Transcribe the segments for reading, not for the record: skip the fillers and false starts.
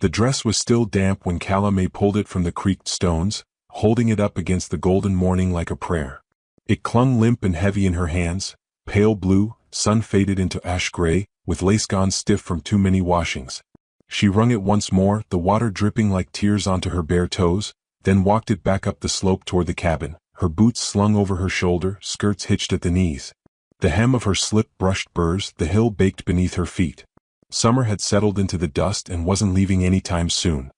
The dress was still damp when Calla May pulled it from the creaked stones, holding it up against the golden morning like a prayer. It clung limp and heavy in her hands, pale blue, sun-faded into ash gray, with lace gone stiff from too many washings. She wrung it once more, the water dripping like tears onto her bare toes, then walked it back up the slope toward the cabin, her boots slung over her shoulder, skirts hitched at the knees. The hem of her slip brushed burrs, the hill baked beneath her feet. Summer had settled into the dust and wasn't leaving any time soon.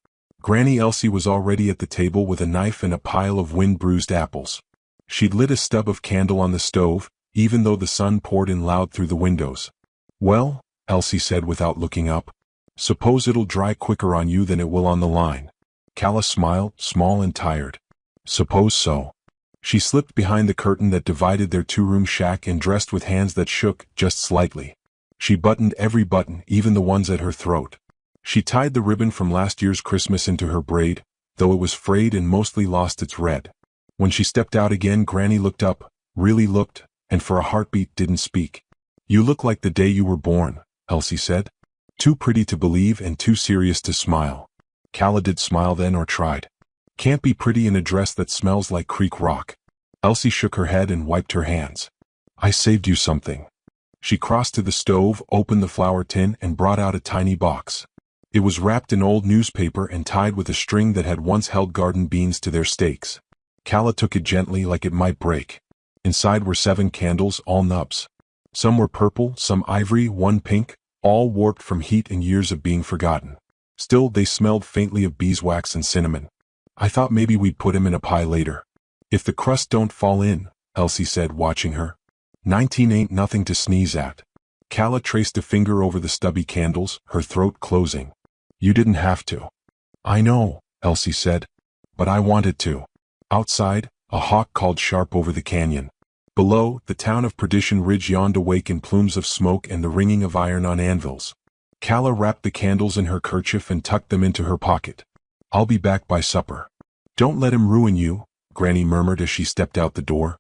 Granny Elsie was already at the table with a knife and a pile of wind-bruised apples. She'd lit a stub of candle on the stove, even though the sun poured in loud through the windows. "Well," Elsie said without looking up, "suppose it'll dry quicker on you than it will on the line." Calla smiled, small and tired. "Suppose so." She slipped behind the curtain that divided their two-room shack and dressed with hands that shook, just slightly. She buttoned every button, even the ones at her throat. She tied the ribbon from last year's Christmas into her braid, though it was frayed and mostly lost its red. When she stepped out again, Granny looked up, really looked, and for a heartbeat didn't speak. "You look like the day you were born," Elsie said. Too pretty to believe and too serious to smile. Calla did smile then, or tried. "Can't be pretty in a dress that smells like creek rock." Elsie shook her head and wiped her hands. "I saved you something." She crossed to the stove, opened the flour tin, and brought out a tiny box. It was wrapped in old newspaper and tied with a string that had once held garden beans to their stakes. Calla took it gently like it might break. Inside were 7 candles, all nubs. Some were purple, some ivory, one pink, all warped from heat and years of being forgotten. Still, they smelled faintly of beeswax and cinnamon. "I thought maybe we'd put 'em in a pie later. If the crust don't fall in," Elsie said, watching her. 19 ain't nothing to sneeze at." Calla traced a finger over the stubby candles, her throat closing. "You didn't have to." "I know," Elsie said. "But I wanted to." Outside, a hawk called sharp over the canyon. Below, the town of Perdition Ridge yawned awake in plumes of smoke and the ringing of iron on anvils. Calla wrapped the candles in her kerchief and tucked them into her pocket. "I'll be back by supper." "Don't let him ruin you," Granny murmured as she stepped out the door.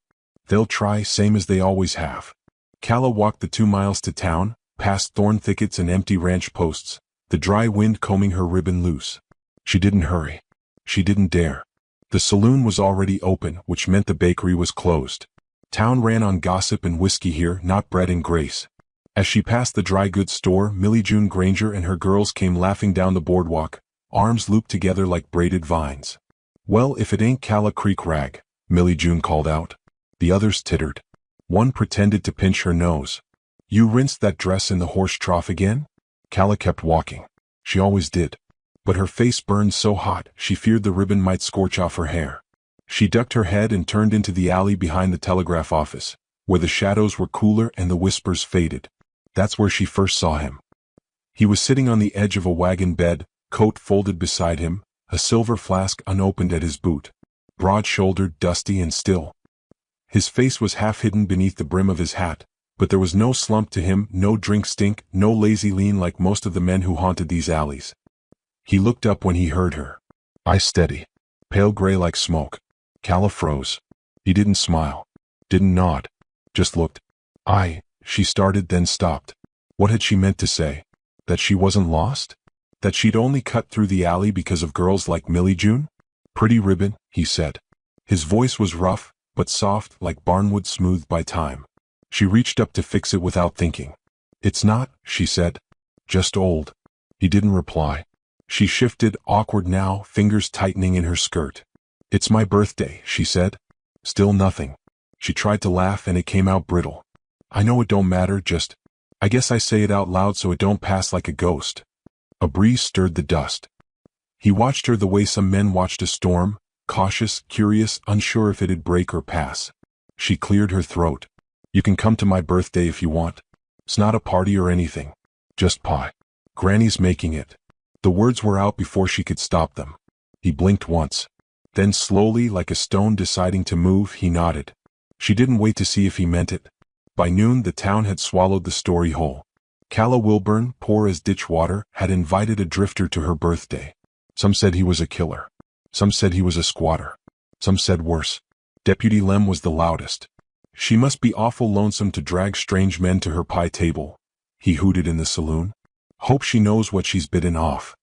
"They'll try, same as they always have." Calla walked the 2 miles to town, past thorn thickets and empty ranch posts, the dry wind combing her ribbon loose. She didn't hurry. She didn't dare. The saloon was already open, which meant the bakery was closed. Town ran on gossip and whiskey here, not bread and grace. As she passed the dry goods store, Millie June Granger and her girls came laughing down the boardwalk, arms looped together like braided vines. "Well, if it ain't Calla Creek Rag," Millie June called out. The others tittered. One pretended to pinch her nose. "You rinsed that dress in the horse trough again?" Calla kept walking. She always did. But her face burned so hot, she feared the ribbon might scorch off her hair. She ducked her head and turned into the alley behind the telegraph office, where the shadows were cooler and the whispers faded. That's where she first saw him. He was sitting on the edge of a wagon bed, coat folded beside him, a silver flask unopened at his boot. Broad-shouldered, dusty and still. His face was half hidden beneath the brim of his hat, but there was no slump to him, no drink stink, no lazy lean like most of the men who haunted these alleys. He looked up when he heard her. Eyes steady. Pale gray like smoke. Calla froze. He didn't smile. Didn't nod. Just looked. She started, then stopped. What had she meant to say? That she wasn't lost? That she'd only cut through the alley because of girls like Millie June? "Pretty ribbon," he said. His voice was rough, but soft, like barnwood smoothed by time. She reached up to fix it without thinking. "It's not," she said. "Just old." He didn't reply. She shifted, awkward now, fingers tightening in her skirt. "It's my birthday," she said. Still nothing. She tried to laugh and it came out brittle. "I know it don't matter, just, I guess I say it out loud so it don't pass like a ghost." A breeze stirred the dust. He watched her the way some men watched a storm, cautious, curious, unsure if it'd break or pass. She cleared her throat. "You can come to my birthday if you want. It's not a party or anything. Just pie. Granny's making it." The words were out before she could stop them. He blinked once. Then slowly, like a stone deciding to move, he nodded. She didn't wait to see if he meant it. By noon the town had swallowed the story whole. Calla Wilburn, poor as ditch water, had invited a drifter to her birthday. Some said he was a killer. Some said he was a squatter. Some said worse. Deputy Lem was the loudest. "She must be awful lonesome to drag strange men to her pie table," he hooted in the saloon. "Hope she knows what she's bitten off."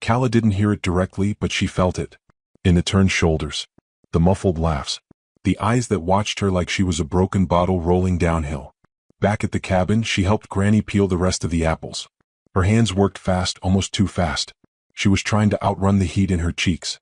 Calla didn't hear it directly, but she felt it. In the turned shoulders, the muffled laughs, the eyes that watched her like she was a broken bottle rolling downhill. Back at the cabin, she helped Granny peel the rest of the apples. Her hands worked fast, almost too fast. She was trying to outrun the heat in her cheeks.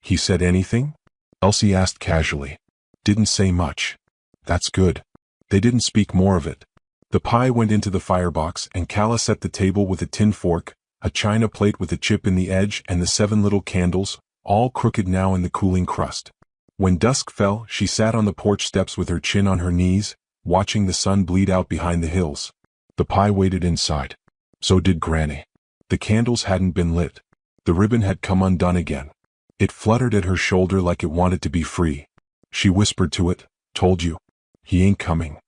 "He said anything?" Elsie asked casually. "Didn't say much." "That's good." They didn't speak more of it. The pie went into the firebox, and Calla set the table with a tin fork, a china plate with a chip in the edge, and the 7 little candles, all crooked now in the cooling crust. When dusk fell, she sat on the porch steps with her chin on her knees, watching the sun bleed out behind the hills. The pie waited inside. So did Granny. The candles hadn't been lit. The ribbon had come undone again. It fluttered at her shoulder like it wanted to be free. She whispered to it, "Told you. He ain't coming."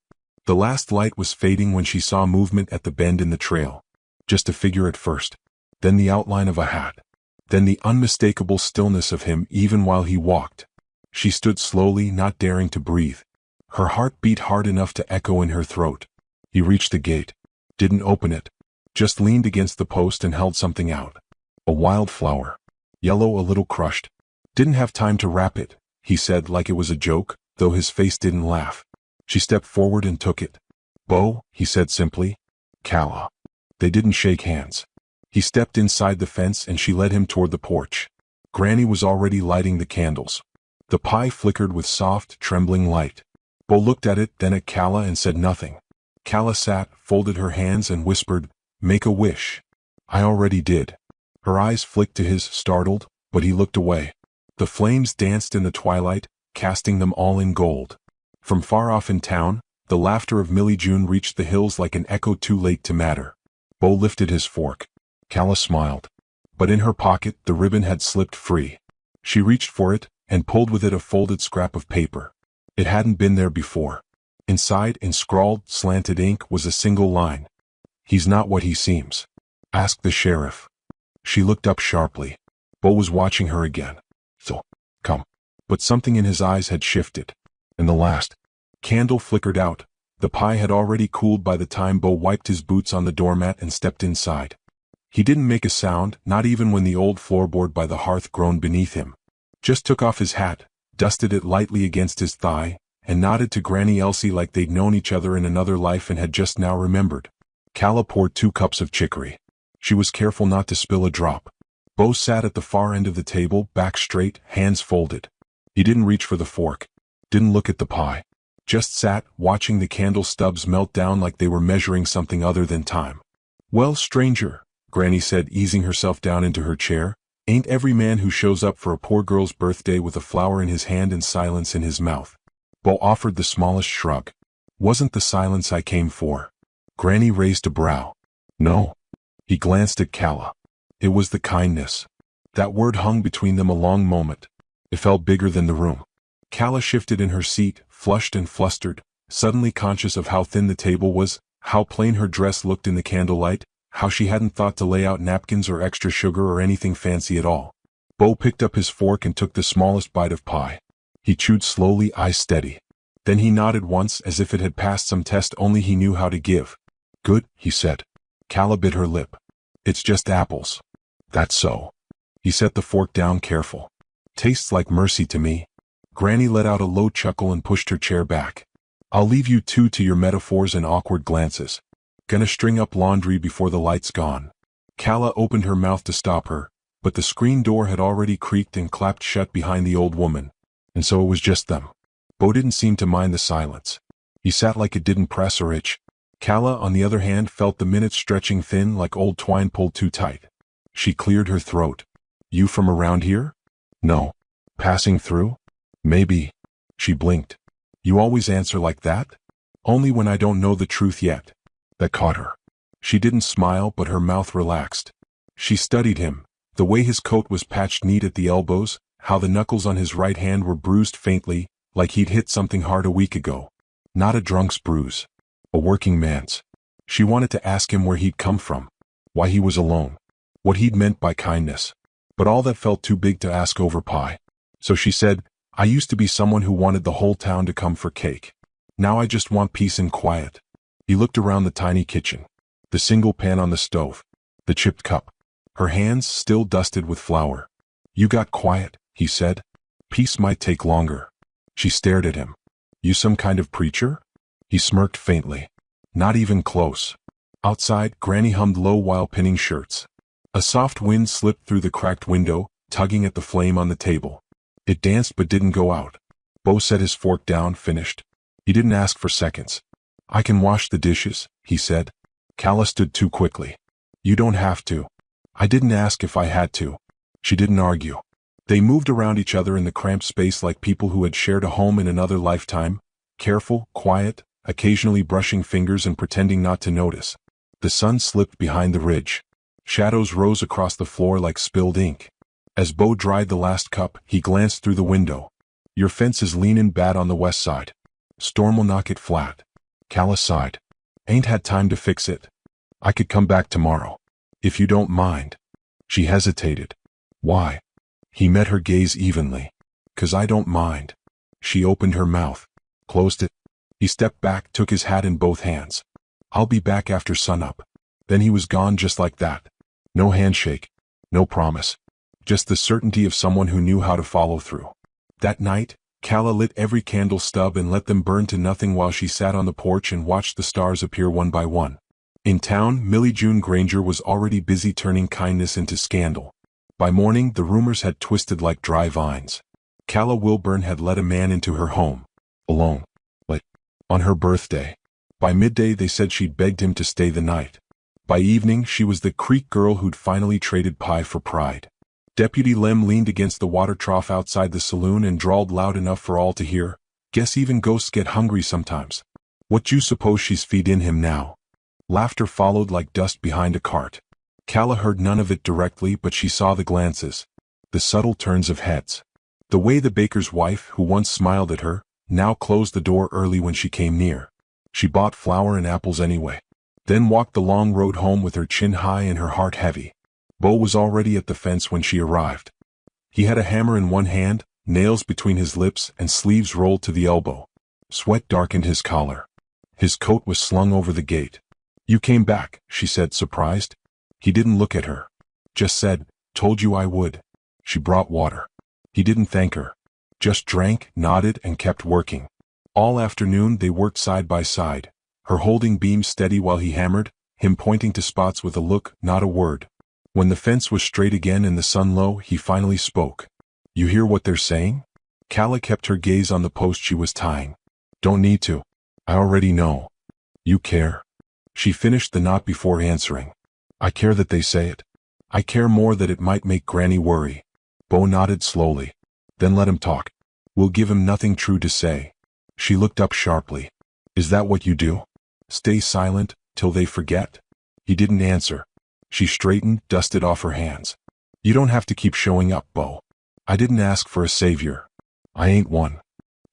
The last light was fading when she saw movement at the bend in the trail. Just a figure at first. Then the outline of a hat. Then the unmistakable stillness of him even while he walked. She stood slowly, not daring to breathe. Her heart beat hard enough to echo in her throat. He reached the gate. Didn't open it. Just leaned against the post and held something out. A wildflower. Yellow, a little crushed. "Didn't have time to wrap it," he said like it was a joke, though his face didn't laugh. She stepped forward and took it. "Bo," he said simply. "Calla." They didn't shake hands. He stepped inside the fence and she led him toward the porch. Granny was already lighting the candles. The pie flickered with soft, trembling light. Bo looked at it, then at Calla, and said nothing. Calla sat, folded her hands, and whispered, "Make a wish." "I already did." Her eyes flicked to his, startled, but he looked away. The flames danced in the twilight, casting them all in gold. From far off in town, the laughter of Millie June reached the hills like an echo too late to matter. Bo lifted his fork. Calla smiled. But in her pocket, the ribbon had slipped free. She reached for it, and pulled with it a folded scrap of paper. It hadn't been there before. Inside, in scrawled, slanted ink, was a single line. "He's not what he seems. Ask the sheriff." She looked up sharply. Bo was watching her again. "So, come." But something in his eyes had shifted. And the last candle flickered out. The pie had already cooled by the time Bo wiped his boots on the doormat and stepped inside. He didn't make a sound, not even when the old floorboard by the hearth groaned beneath him. Just took off his hat, dusted it lightly against his thigh, and nodded to Granny Elsie like they'd known each other in another life and had just now remembered. Calla poured 2 cups of chicory. She was careful not to spill a drop. Bo sat at the far end of the table, back straight, hands folded. He didn't reach for the fork. Didn't look at the pie. Just sat, watching the candle stubs melt down like they were measuring something other than time. "Well, stranger," Granny said, easing herself down into her chair, "ain't every man who shows up for a poor girl's birthday with a flower in his hand and silence in his mouth." Bo offered the smallest shrug. "Wasn't the silence I came for." Granny raised a brow. "No." He glanced at Calla. It was the kindness. That word hung between them a long moment. It felt bigger than the room. Calla shifted in her seat, flushed and flustered, suddenly conscious of how thin the table was, how plain her dress looked in the candlelight, how she hadn't thought to lay out napkins or extra sugar or anything fancy at all. Bo picked up his fork and took the smallest bite of pie. He chewed slowly, eyes steady. Then he nodded once as if it had passed some test only he knew how to give. "Good," he said. Calla bit her lip. "It's just apples." "That's so." He set the fork down, careful. "Tastes like mercy to me." Granny let out a low chuckle and pushed her chair back. "I'll leave you two to your metaphors and awkward glances. Gonna string up laundry before the light's gone." Calla opened her mouth to stop her, but the screen door had already creaked and clapped shut behind the old woman. And so it was just them. Bo didn't seem to mind the silence. He sat like it didn't press or itch. Calla, on the other hand, felt the minutes stretching thin like old twine pulled too tight. She cleared her throat. "You from around here?" "No." "Passing through?" "Maybe." She blinked. "You always answer like that?" "Only when I don't know the truth yet." That caught her. She didn't smile, but her mouth relaxed. She studied him, the way his coat was patched neat at the elbows, how the knuckles on his right hand were bruised faintly, like he'd hit something hard a week ago. Not a drunk's bruise. A working man's. She wanted to ask him where he'd come from, why he was alone, what he'd meant by kindness. But all that felt too big to ask over pie. So she said, "I used to be someone who wanted the whole town to come for cake. Now I just want peace and quiet." He looked around the tiny kitchen. The single pan on the stove. The chipped cup. her hands still dusted with flour. "You got quiet," he said. "Peace might take longer." She stared at him. "You some kind of preacher?" He smirked faintly. "Not even close." Outside, Granny hummed low while pinning shirts. A soft wind slipped through the cracked window, tugging at the flame on the table. It danced but didn't go out. Bo set his fork down, finished. He didn't ask for seconds. "I can wash the dishes," he said. Calla stood too quickly. "You don't have to." "I didn't ask if I had to." She didn't argue. They moved around each other in the cramped space like people who had shared a home in another lifetime, careful, quiet, occasionally brushing fingers and pretending not to notice. The sun slipped behind the ridge. Shadows rose across the floor like spilled ink. As Bo dried the last cup, he glanced through the window. "Your fence is leanin' bad on the west side. Storm will knock it flat." Calla sighed. "Ain't had time to fix it. I could come back tomorrow. If you don't mind." She hesitated. "Why?" He met her gaze evenly. "'Cause I don't mind." She opened her mouth, closed it. He stepped back, took his hat in both hands. "I'll be back after sunup." Then he was gone just like that. No handshake. No promise. Just the certainty of someone who knew how to follow through. That night, Calla lit every candle stub and let them burn to nothing while she sat on the porch and watched the stars appear one by one. In town, Millie June Granger was already busy turning kindness into scandal. By morning, the rumors had twisted like dry vines. Calla Wilburn had let a man into her home. Alone. But on her birthday. By midday they said she'd begged him to stay the night. By evening she was the creek girl who'd finally traded pie for pride. Deputy Lem leaned against the water trough outside the saloon and drawled loud enough for all to hear, "Guess even ghosts get hungry sometimes. What you suppose she's feedin' him now?" Laughter followed like dust behind a cart. Calla heard none of it directly, but she saw the glances. The subtle turns of heads. The way the baker's wife, who once smiled at her, now closed the door early when she came near. She bought flour and apples anyway. Then walked the long road home with her chin high and her heart heavy. Bo was already at the fence when she arrived. He had a hammer in one hand, nails between his lips, and sleeves rolled to the elbow. Sweat darkened his collar. His coat was slung over the gate. "You came back," she said, surprised. He didn't look at her. Just said, "Told you I would." She brought water. He didn't thank her. Just drank, nodded, and kept working. All afternoon they worked side by side, her holding beams steady while he hammered, him pointing to spots with a look, not a word. When the fence was straight again and the sun low, he finally spoke. "You hear what they're saying?" Calla kept her gaze on the post she was tying. "Don't need to. I already know." "You care?" She finished the knot before answering. "I care that they say it. I care more that it might make Granny worry." Bo nodded slowly. "Then let him talk. We'll give him nothing true to say." She looked up sharply. "Is that what you do? Stay silent, till they forget?" He didn't answer. She straightened, dusted off her hands. "You don't have to keep showing up, Bo. I didn't ask for a savior. I ain't one."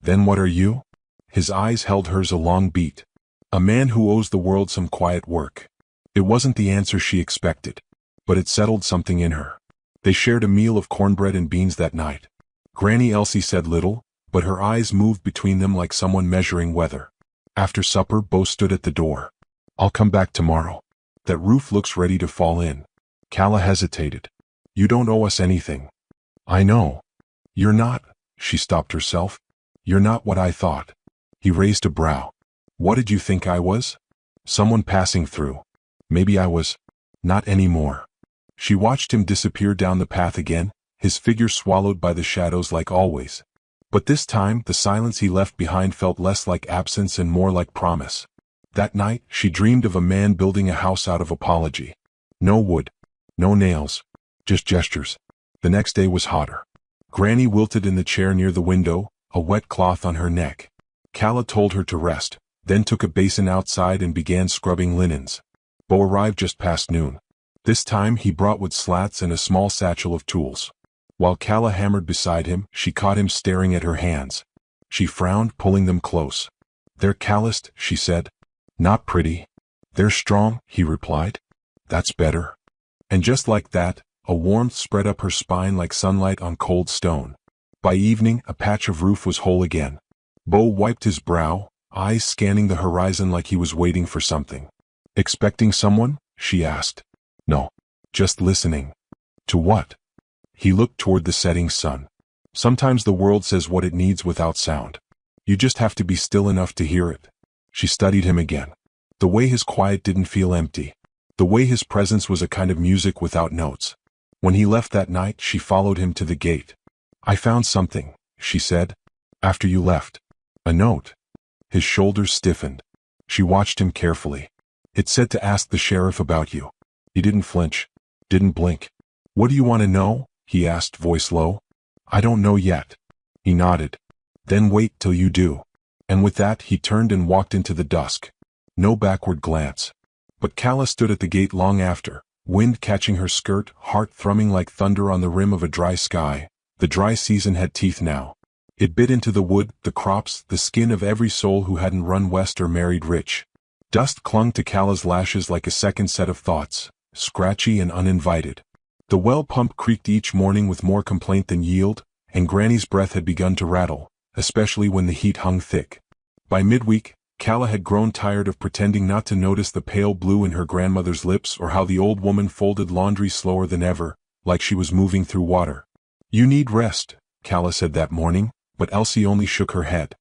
"Then what are you?" His eyes held hers a long beat. "A man who owes the world some quiet work." It wasn't the answer she expected, but it settled something in her. They shared a meal of cornbread and beans that night. Granny Elsie said little, but her eyes moved between them like someone measuring weather. After supper, Bo stood at the door. "I'll come back tomorrow. That roof looks ready to fall in." Calla hesitated. "You don't owe us anything." "I know. You're not," she stopped herself. "You're not what I thought." He raised a brow. "What did you think I was?" "Someone passing through." "Maybe I was." "Not anymore." She watched him disappear down the path again, his figure swallowed by the shadows like always. But this time, the silence he left behind felt less like absence and more like promise. That night, she dreamed of a man building a house out of apology. No wood. No nails. Just gestures. The next day was hotter. Granny wilted in the chair near the window, a wet cloth on her neck. Calla told her to rest, then took a basin outside and began scrubbing linens. Bo arrived just past noon. This time he brought wood slats and a small satchel of tools. While Calla hammered beside him, she caught him staring at her hands. She frowned, pulling them close. "They're calloused," she said. "Not pretty." "They're strong," he replied. "That's better." And just like that, a warmth spread up her spine like sunlight on cold stone. By evening, a patch of roof was whole again. Bo wiped his brow, eyes scanning the horizon like he was waiting for something. "Expecting someone?" she asked. "No. Just listening. To what? He looked toward the setting sun. Sometimes the world says what it needs without sound. You just have to be still enough to hear it. She studied him again. The way his quiet didn't feel empty. The way his presence was a kind of music without notes. When he left that night, she followed him to the gate. I found something, she said. After you left. A note. His shoulders stiffened. She watched him carefully. It said to ask the sheriff about you. He didn't flinch. Didn't blink. What do you want to know? He asked, voice low. I don't know yet. He nodded. Then wait till you do. And with that he turned and walked into the dusk. No backward glance. But Calla stood at the gate long after, wind catching her skirt, heart thrumming like thunder on the rim of a dry sky. The dry season had teeth now. It bit into the wood, the crops, the skin of every soul who hadn't run west or married rich. Dust clung to Calla's lashes like a second set of thoughts, scratchy and uninvited. The well pump creaked each morning with more complaint than yield, and Granny's breath had begun to rattle, especially when the heat hung thick. By midweek, Calla had grown tired of pretending not to notice the pale blue in her grandmother's lips or how the old woman folded laundry slower than ever, like she was moving through water. You need rest, Calla said that morning, but Elsie only shook her head.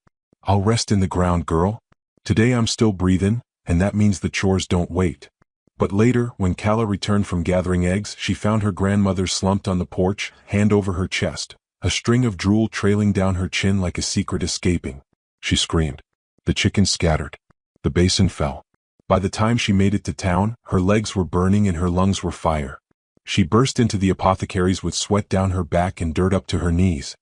I'll rest in the ground, girl. Today I'm still breathing, and that means the chores don't wait. But later, when Calla returned from gathering eggs, she found her grandmother slumped on the porch, hand over her chest, a string of drool trailing down her chin like a secret escaping. She screamed. The chickens scattered. The basin fell. By the time she made it to town, her legs were burning and her lungs were fire. She burst into the apothecary's with sweat down her back and dirt up to her knees.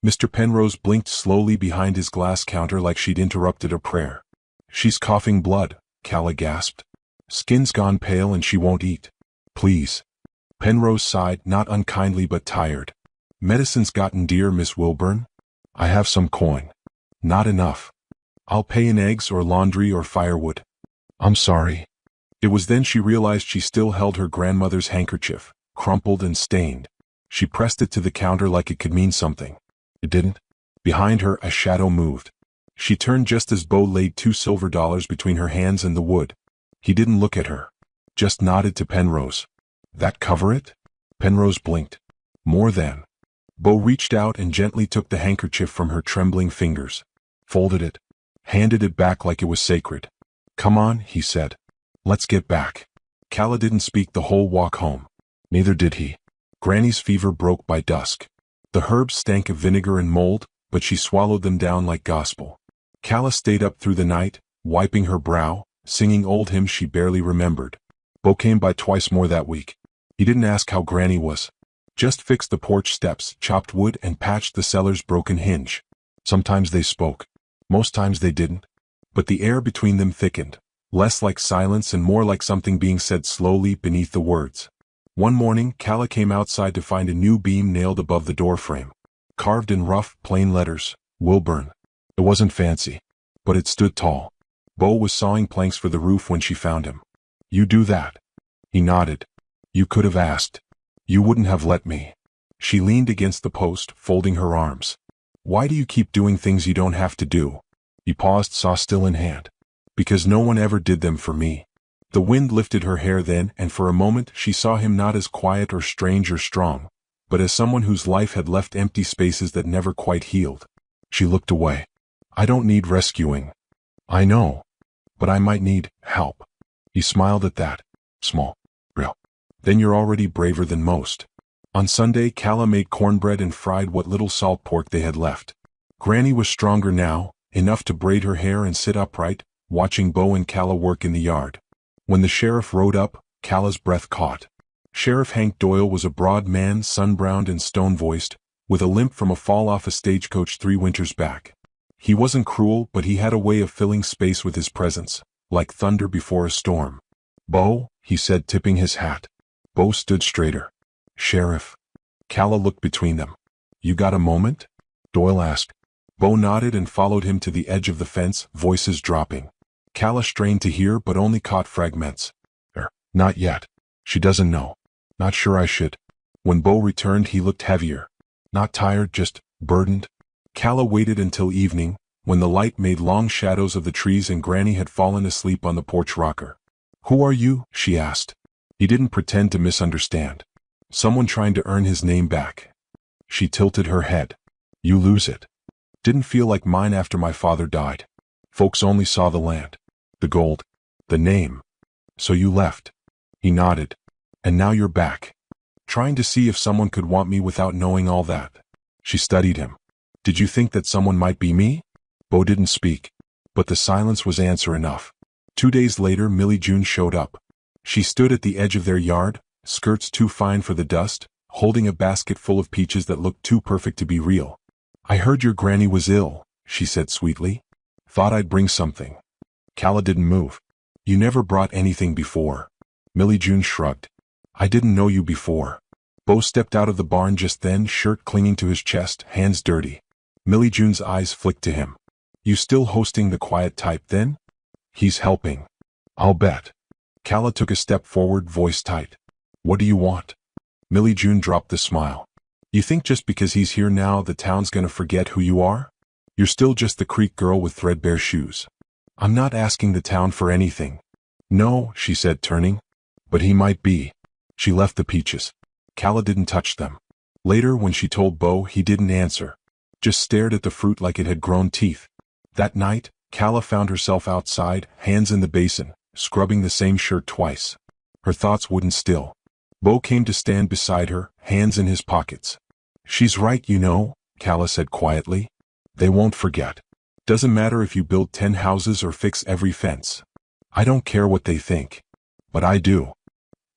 Mr. Penrose blinked slowly behind his glass counter like she'd interrupted a prayer. She's coughing blood, Calla gasped. Skin's gone pale and she won't eat. Please. Penrose sighed, not unkindly but tired. Medicine's gotten dear, Miss Wilburn. I have some coin. Not enough. I'll pay in eggs or laundry or firewood. I'm sorry. It was then she realized she still held her grandmother's handkerchief, crumpled and stained. She pressed it to the counter like it could mean something. It didn't. Behind her, a shadow moved. She turned just as Beau laid $2 silver between her hands and the wood. He didn't look at her. Just nodded to Penrose. That cover it? Penrose blinked. More than. Beau reached out and gently took the handkerchief from her trembling fingers. Folded it. Handed it back like it was sacred. Come on, he said. Let's get back. Calla didn't speak the whole walk home. Neither did he. Granny's fever broke by dusk. The herbs stank of vinegar and mold, but she swallowed them down like gospel. Calla stayed up through the night, wiping her brow, singing old hymns she barely remembered. Beau came by twice more that week. He didn't ask how Granny was. Just fixed the porch steps, chopped wood, and patched the cellar's broken hinge. Sometimes they spoke. Most times they didn't. But the air between them thickened, less like silence and more like something being said slowly beneath the words. One morning, Calla came outside to find a new beam nailed above the doorframe. Carved in rough, plain letters, Wilburn. It wasn't fancy, but it stood tall. Beau was sawing planks for the roof when she found him. You do that? He nodded. You could have asked. You wouldn't have let me. She leaned against the post, folding her arms. Why do you keep doing things you don't have to do? He paused, saw still in hand. Because no one ever did them for me. The wind lifted her hair then, and for a moment she saw him not as quiet or strange or strong, but as someone whose life had left empty spaces that never quite healed. She looked away. I don't need rescuing. I know. But I might need help. He smiled at that. Small. Real. Then you're already braver than most. On Sunday, Calla made cornbread and fried what little salt pork they had left. Granny was stronger now, enough to braid her hair and sit upright, watching Beau and Calla work in the yard. When the sheriff rode up, Calla's breath caught. Sheriff Hank Doyle was a broad man, sun-browned and stone-voiced, with a limp from a fall off a stagecoach 3 winters back. He wasn't cruel, but he had a way of filling space with his presence, like thunder before a storm. Beau, he said, tipping his hat. Beau stood straighter. Sheriff. Calla looked between them. You got a moment? Doyle asked. Beau nodded and followed him to the edge of the fence, voices dropping. Calla strained to hear but only caught fragments. Not yet. She doesn't know. Not sure I should. When Beau returned he looked heavier. Not tired, just burdened. Calla waited until evening, when the light made long shadows of the trees and Granny had fallen asleep on the porch rocker. Who are you? She asked. He didn't pretend to misunderstand. Someone trying to earn his name back. She tilted her head. You lose it. Didn't feel like mine after my father died. Folks only saw the land, the gold, the name. So you left. He nodded. And now you're back. Trying to see if someone could want me without knowing all that. She studied him. Did you think that someone might be me? Bo didn't speak, but the silence was answer enough. 2 days later, Millie June showed up. She stood at the edge of their yard, skirts too fine for the dust, holding a basket full of peaches that looked too perfect to be real. I heard your granny was ill, she said sweetly. Thought I'd bring something. Calla didn't move. You never brought anything before. Millie June shrugged. I didn't know you before. Bo stepped out of the barn just then, shirt clinging to his chest, hands dirty. Millie June's eyes flicked to him. You still hosting the quiet type then? He's helping. I'll bet. Calla took a step forward, voice tight. What do you want? Millie June dropped the smile. You think just because he's here now the town's gonna forget who you are? You're still just the creek girl with threadbare shoes. I'm not asking the town for anything. No, she said, turning. But he might be. She left the peaches. Calla didn't touch them. Later, when she told Bo, he didn't answer. Just stared at the fruit like it had grown teeth. That night, Calla found herself outside, hands in the basin, scrubbing the same shirt twice. Her thoughts wouldn't still. Bo came to stand beside her, hands in his pockets. She's right, you know, Calla said quietly. They won't forget. Doesn't matter if you build 10 houses or fix every fence. I don't care what they think. But I do.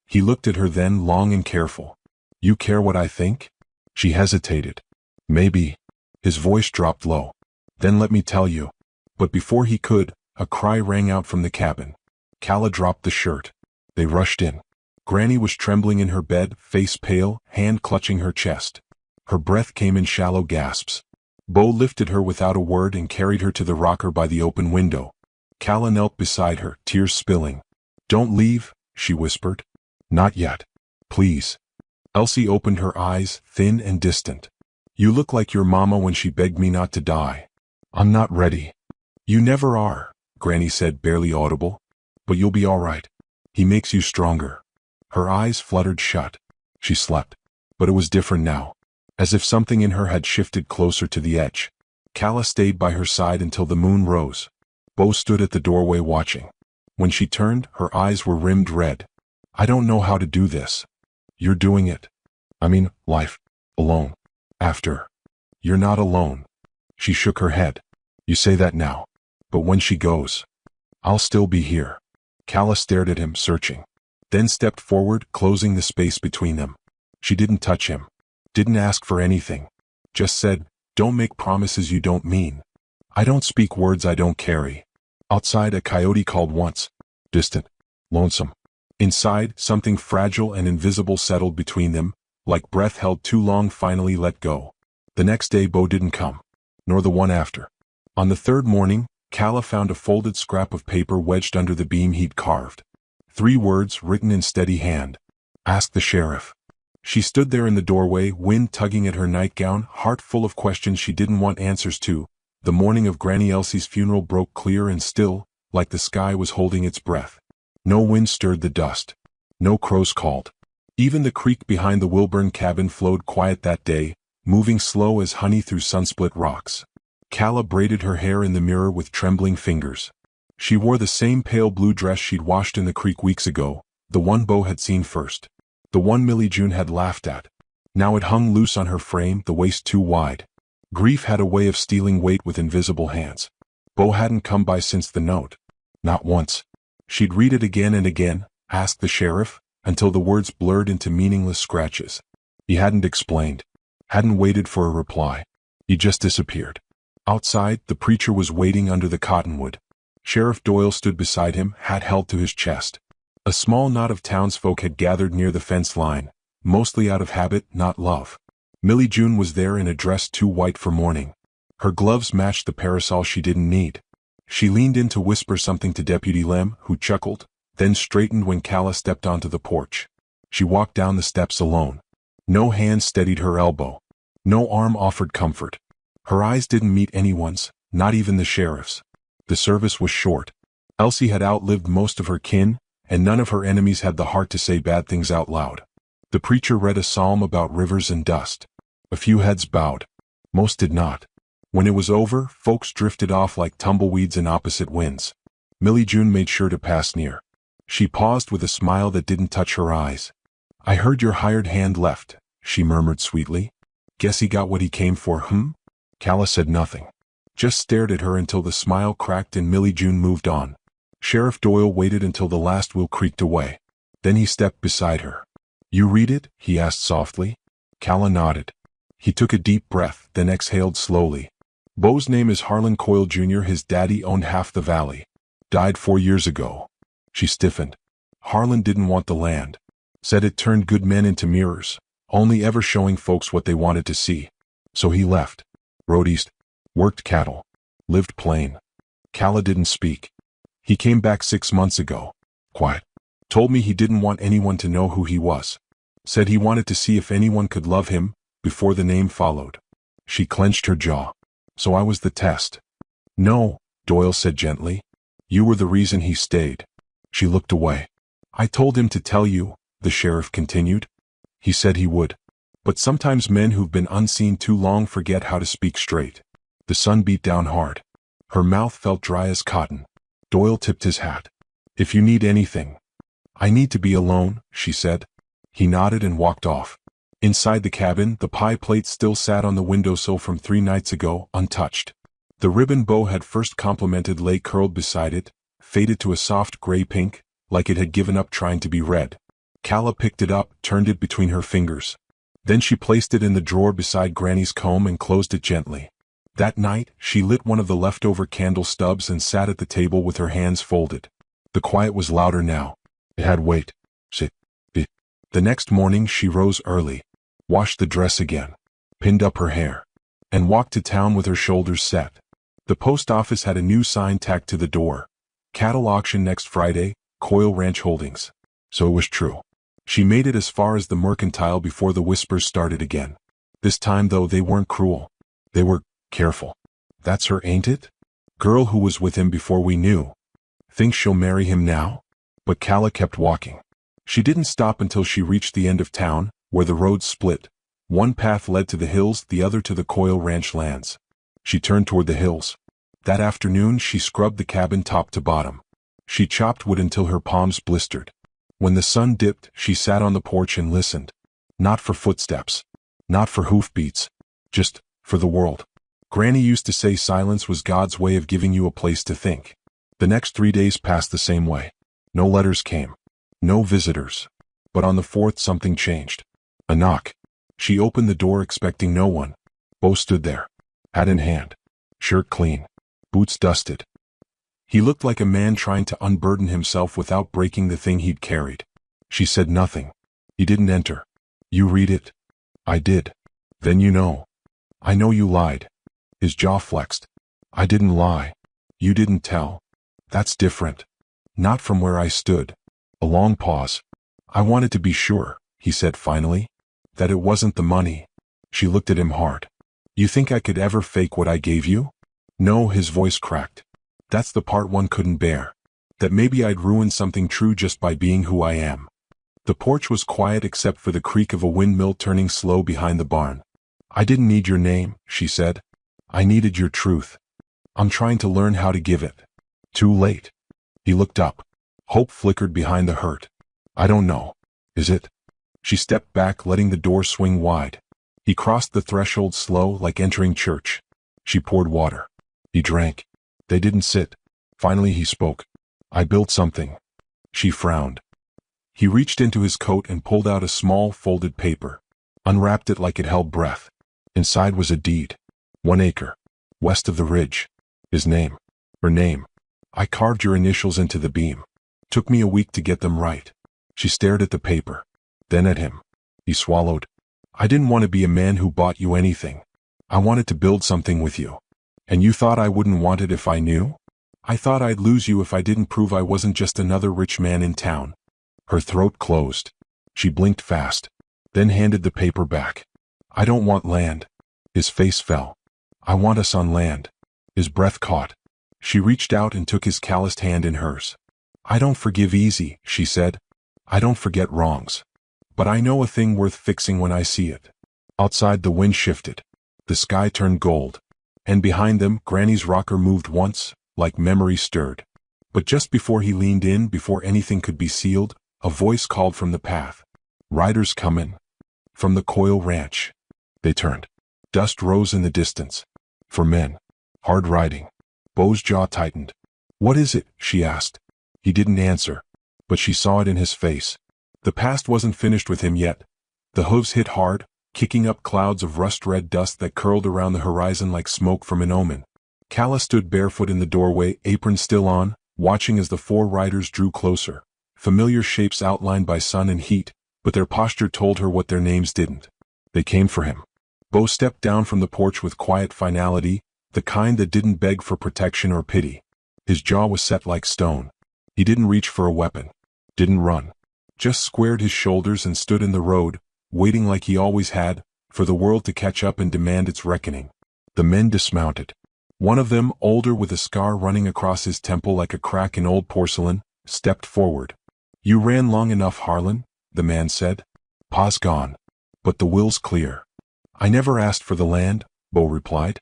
He looked at her then, long and careful. You care what I think? She hesitated. Maybe. His voice dropped low. Then let me tell you. But before he could, a cry rang out from the cabin. Calla dropped the shirt. They rushed in. Granny was trembling in her bed, face pale, hand clutching her chest. Her breath came in shallow gasps. Bo lifted her without a word and carried her to the rocker by the open window. Calla knelt beside her, tears spilling. Don't leave, she whispered. Not yet. Please. Elsie opened her eyes, thin and distant. You look like your mama when she begged me not to die. I'm not ready. You never are, Granny said, barely audible. But you'll be all right. He makes you stronger. Her eyes fluttered shut. She slept. But it was different now. As if something in her had shifted closer to the edge. Calla stayed by her side until the moon rose. Bo stood at the doorway watching. When she turned, her eyes were rimmed red. I don't know how to do this. You're doing it. I mean, life. Alone. After. You're not alone. She shook her head. You say that now. But when she goes, I'll still be here. Calla stared at him, searching. Then stepped forward, closing the space between them. She didn't touch him. Didn't ask for anything. Just said, don't make promises you don't mean. I don't speak words I don't carry. Outside, a coyote called once. Distant. Lonesome. Inside, something fragile and invisible settled between them, like breath held too long finally let go. The next day Bo didn't come. Nor the one after. On the third morning, Calla found a folded scrap of paper wedged under the beam he'd carved. 3 words written in steady hand. Ask the sheriff. She stood there in the doorway, wind tugging at her nightgown, heart full of questions she didn't want answers to. The morning of Granny Elsie's funeral broke clear and still, like the sky was holding its breath. No wind stirred the dust. No crows called. Even the creek behind the Wilburn cabin flowed quiet that day, moving slow as honey through sunsplit rocks. Calla braided her hair in the mirror with trembling fingers. She wore the same pale blue dress she'd washed in the creek weeks ago, the one Bo had seen first. The one Millie June had laughed at. Now it hung loose on her frame, the waist too wide. Grief had a way of stealing weight with invisible hands. Bo hadn't come by since the note. Not once. She'd read it again and again, ask the sheriff, until the words blurred into meaningless scratches. He hadn't explained. Hadn't waited for a reply. He just disappeared. Outside, the preacher was waiting under the cottonwood. Sheriff Doyle stood beside him, hat held to his chest. A small knot of townsfolk had gathered near the fence line, mostly out of habit, not love. Millie June was there in a dress too white for mourning. Her gloves matched the parasol she didn't need. She leaned in to whisper something to Deputy Lem, who chuckled, then straightened when Calla stepped onto the porch. She walked down the steps alone. No hand steadied her elbow. No arm offered comfort. Her eyes didn't meet anyone's, not even the sheriff's. The service was short. Elsie had outlived most of her kin, and none of her enemies had the heart to say bad things out loud. The preacher read a psalm about rivers and dust. A few heads bowed. Most did not. When it was over, folks drifted off like tumbleweeds in opposite winds. Millie June made sure to pass near. She paused with a smile that didn't touch her eyes. "I heard your hired hand left," she murmured sweetly. "Guess he got what he came for, Calla said nothing. Just stared at her until the smile cracked and Millie June moved on. Sheriff Doyle waited until the last wheel creaked away. Then he stepped beside her. "You read it?" he asked softly. Calla nodded. He took a deep breath, then exhaled slowly. "Beau's name is Harlan Coyle Jr. His daddy owned half the valley. Died 4 years ago." She stiffened. Harlan didn't want the land. Said it turned good men into mirrors, only ever showing folks what they wanted to see. So he left. Rode east. Worked cattle. Lived plain. Calla didn't speak. He came back 6 months ago. Quiet. Told me he didn't want anyone to know who he was. Said he wanted to see if anyone could love him, before the name followed. She clenched her jaw. So I was the test. "No," Doyle said gently. "You were the reason he stayed." She looked away. "I told him to tell you," the sheriff continued. "He said he would. But sometimes men who've been unseen too long forget how to speak straight." The sun beat down hard. Her mouth felt dry as cotton. Doyle tipped his hat. "If you need anything." "I need to be alone," she said. He nodded and walked off. Inside the cabin, the pie plate still sat on the windowsill from 3 nights ago, untouched. The ribbon Beau had first complimented lay curled beside it, faded to a soft gray pink, like it had given up trying to be red. Calla picked it up, turned it between her fingers. Then she placed it in the drawer beside Granny's comb and closed it gently. That night, she lit one of the leftover candle stubs and sat at the table with her hands folded. The quiet was louder now. It had weight. The next morning she rose early, washed the dress again, pinned up her hair, and walked to town with her shoulders set. The post office had a new sign tacked to the door. Cattle auction next Friday, Coyle Ranch Holdings. So it was true. She made it as far as the mercantile before the whispers started again. This time though they weren't cruel. They were careful. "That's her, ain't it? Girl who was with him before we knew. Thinks she'll marry him now?" But Calla kept walking. She didn't stop until she reached the end of town, where the roads split. One path led to the hills, the other to the Coyle Ranch lands. She turned toward the hills. That afternoon she scrubbed the cabin top to bottom. She chopped wood until her palms blistered. When the sun dipped, she sat on the porch and listened. Not for footsteps. Not for hoofbeats. Just for the world. Granny used to say silence was God's way of giving you a place to think. The next 3 days passed the same way. No letters came. No visitors. But on the 4th something changed. A knock. She opened the door expecting no one. Beau stood there. Hat in hand. Shirt clean. Boots dusted. He looked like a man trying to unburden himself without breaking the thing he'd carried. She said nothing. He didn't enter. "You read it?" "I did." "Then you know." "I know you lied." His jaw flexed. "I didn't lie. You didn't tell." "That's different." "Not from where I stood." A long pause. "I wanted to be sure," he said finally, "that it wasn't the money." She looked at him hard. "You think I could ever fake what I gave you?" "No," his voice cracked. "That's the part one couldn't bear. That maybe I'd ruin something true just by being who I am." The porch was quiet except for the creak of a windmill turning slow behind the barn. "I didn't need your name," she said. "I needed your truth. I'm trying to learn how to give it." "Too late." He looked up. Hope flickered behind the hurt. "I don't know. Is it?" She stepped back, letting the door swing wide. He crossed the threshold slow, like entering church. She poured water. He drank. They didn't sit. Finally he spoke. "I built something." She frowned. He reached into his coat and pulled out a small folded paper. Unwrapped it like it held breath. Inside was a deed. 1 acre. West of the ridge. His name. Her name. "I carved your initials into the beam. Took me a week to get them right." She stared at the paper. Then at him. He swallowed. "I didn't want to be a man who bought you anything. I wanted to build something with you. And you thought I wouldn't want it if I knew? I thought I'd lose you if I didn't prove I wasn't just another rich man in town." Her throat closed. She blinked fast. Then handed the paper back. "I don't want land." His face fell. "I want us on land." His breath caught. She reached out and took his calloused hand in hers. I don't forgive easy, she said. I don't forget wrongs. But I know a thing worth fixing when I see it. Outside the wind shifted. The sky turned gold. And behind them, Granny's rocker moved once, like memory stirred. But just before he leaned in, before anything could be sealed, a voice called from the path. Riders comin'. From the Coyle Ranch. They turned. Dust rose in the distance. For men. Hard riding. Bo's jaw tightened. What is it? She asked. He didn't answer. But she saw it in his face. The past wasn't finished with him yet. The hooves hit hard, kicking up clouds of rust-red dust that curled around the horizon like smoke from an omen. Calla stood barefoot in the doorway, apron still on, watching as the four riders drew closer. Familiar shapes outlined by sun and heat, but their posture told her what their names didn't. They came for him. Bo stepped down from the porch with quiet finality, the kind that didn't beg for protection or pity. His jaw was set like stone. He didn't reach for a weapon. Didn't run. Just squared his shoulders and stood in the road, waiting like he always had, for the world to catch up and demand its reckoning. The men dismounted. One of them, older with a scar running across his temple like a crack in old porcelain, stepped forward. You ran long enough, Harlan, the man said. Pa's gone. But the will's clear. I never asked for the land, Bo replied.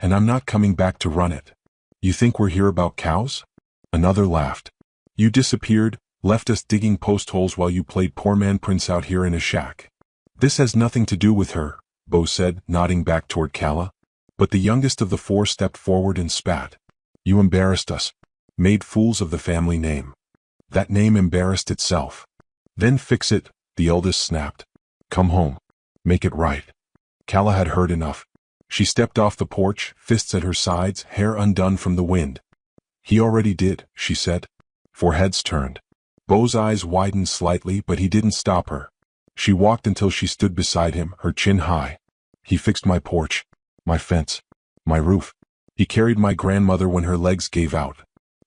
And I'm not coming back to run it. You think we're here about cows? Another laughed. You disappeared, left us digging post holes while you played poor man Prince out here in a shack. This has nothing to do with her, Bo said, nodding back toward Calla. But the youngest of the four stepped forward and spat. You embarrassed us. Made fools of the family name. That name embarrassed itself. Then fix it, the eldest snapped. Come home. Make it right. Calla had heard enough. She stepped off the porch, fists at her sides, hair undone from the wind. He already did, she said. Four heads turned. Bo's eyes widened slightly, but he didn't stop her. She walked until she stood beside him, her chin high. He fixed my porch, my fence, my roof. He carried my grandmother when her legs gave out.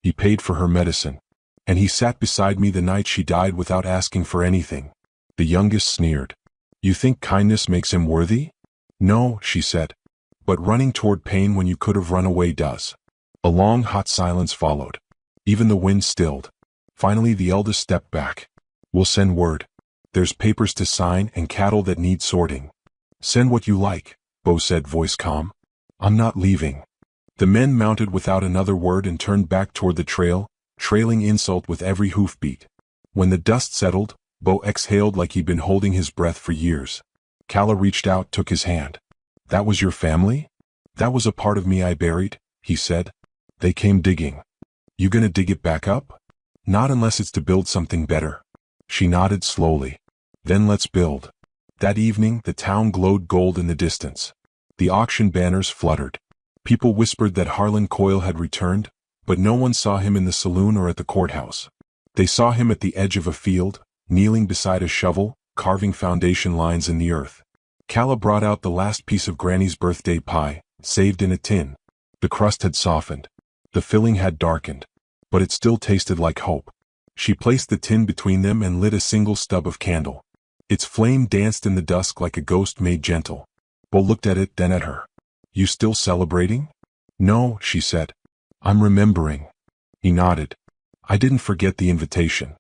He paid for her medicine. And he sat beside me the night she died without asking for anything. The youngest sneered. You think kindness makes him worthy? No, she said. But running toward pain when you could have run away does. A long, hot silence followed. Even the wind stilled. Finally, the eldest stepped back. We'll send word. There's papers to sign and cattle that need sorting. Send what you like, Bo said, voice calm. I'm not leaving. The men mounted without another word and turned back toward the trail, trailing insult with every hoofbeat. When the dust settled, Bo exhaled like he'd been holding his breath for years. Calla reached out, took his hand. That was your family? That was a part of me I buried, he said. They came digging. You gonna dig it back up? Not unless it's to build something better. She nodded slowly. Then let's build. That evening, the town glowed gold in the distance. The auction banners fluttered. People whispered that Harlan Coyle had returned, but no one saw him in the saloon or at the courthouse. They saw him at the edge of a field, kneeling beside a shovel, carving foundation lines in the earth. Calla brought out the last piece of Granny's birthday pie, saved in a tin. The crust had softened. The filling had darkened. But it still tasted like hope. She placed the tin between them and lit a single stub of candle. Its flame danced in the dusk like a ghost made gentle. Bo looked at it, then at her. You still celebrating? No, she said. I'm remembering. He nodded. I didn't forget the invitation.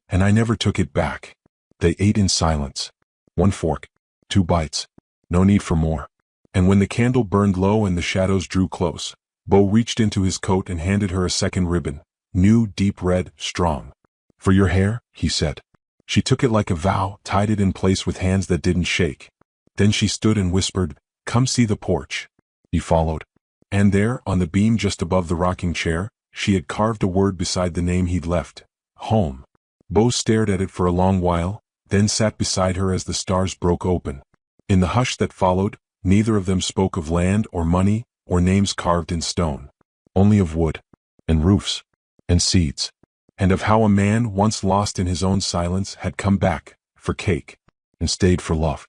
And I never took it back. They ate in silence. 1 fork. 2 bites. No need for more. And when the candle burned low and the shadows drew close, Bo reached into his coat and handed her a second ribbon. New, deep red, strong. For your hair, he said. She took it like a vow, tied it in place with hands that didn't shake. Then she stood and whispered, Come see the porch. He followed. And there, on the beam just above the rocking chair, she had carved a word beside the name he'd left. Home. Bo stared at it for a long while, then sat beside her as the stars broke open. In the hush that followed, neither of them spoke of land or money or names carved in stone. Only of wood. And roofs. And seeds. And of how a man once lost in his own silence had come back, for cake, and stayed for love.